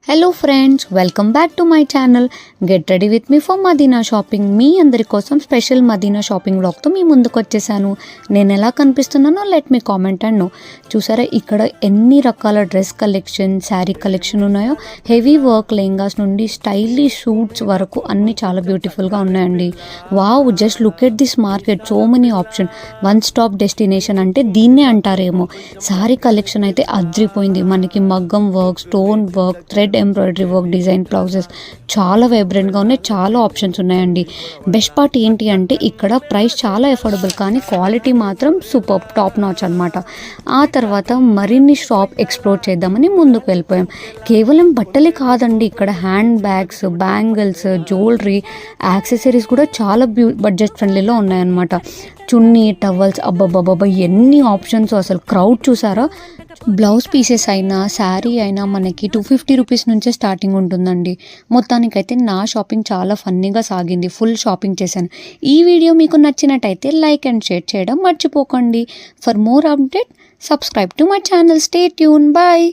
Hello friends, welcome back to my channel. Get ready with me for Madina shopping. మీ అందరి కోసం special Madina shopping బ్లాగ్తో మీ ముందుకు వచ్చేసాను. నేను ఎలా కనిపిస్తున్నానో let me comment and know. చూసారా ఇక్కడ ఎన్ని రకాల డ్రెస్ కలెక్షన్, శారీ కలెక్షన్ ఉన్నాయో. హెవీ వర్క్ లెహంగాస్ నుండి స్టైలిష్ షూట్స్ వరకు అన్నీ చాలా బ్యూటిఫుల్గా ఉన్నాయండి. Wow, just look at this market, so many option. One stop destination అంటే దీన్నే అంటారేమో. శారీ కలెక్షన్ అయితే అద్రిపోయింది. మనకి మగ్గం work, stone work, thread embroidery work, design blouses చాలా వైబ్రెంట్గా ఉన్నాయి. చాలా ఆప్షన్స్ ఉన్నాయండి. బెస్ట్ పార్ట్ ఏంటి అంటే ఇక్కడ ప్రైస్ చాలా అఫోర్డబుల్, కానీ క్వాలిటీ మాత్రం సూపర్ టాప్ నాచ్ అనమాట. ఆ తర్వాత మరిన్ని షాప్ ఎక్స్ప్లోర్ చేద్దామని ముందుకు వెళ్ళిపోయాం. కేవలం బట్టలే కాదండి, ఇక్కడ hand bags, bangles, jewellery, accessories కూడా చాలా బడ్జెట్ ఫ్రెండ్లీలో ఉన్నాయన్నమాట. చున్నీ, టవల్స్, అబ్బబ్బబ్బబ్బా ఎన్ని ఆప్షన్స్. అసలు క్రౌడ్ చూసారా. బ్లౌజ్ పీసెస్ అయినా శారీ అయినా మనకి 250 రూపీస్ నుంచే స్టార్టింగ్ ఉంటుందండి. మొత్తానికైతే నా షాపింగ్ చాలా ఫన్నీగా సాగింది. ఫుల్ షాపింగ్ చేశాను. ఈ వీడియో మీకు నచ్చినట్టయితే లైక్ అండ్ షేర్ చేయడం మర్చిపోకండి. For more update subscribe to my channel. Stay tune. Bye.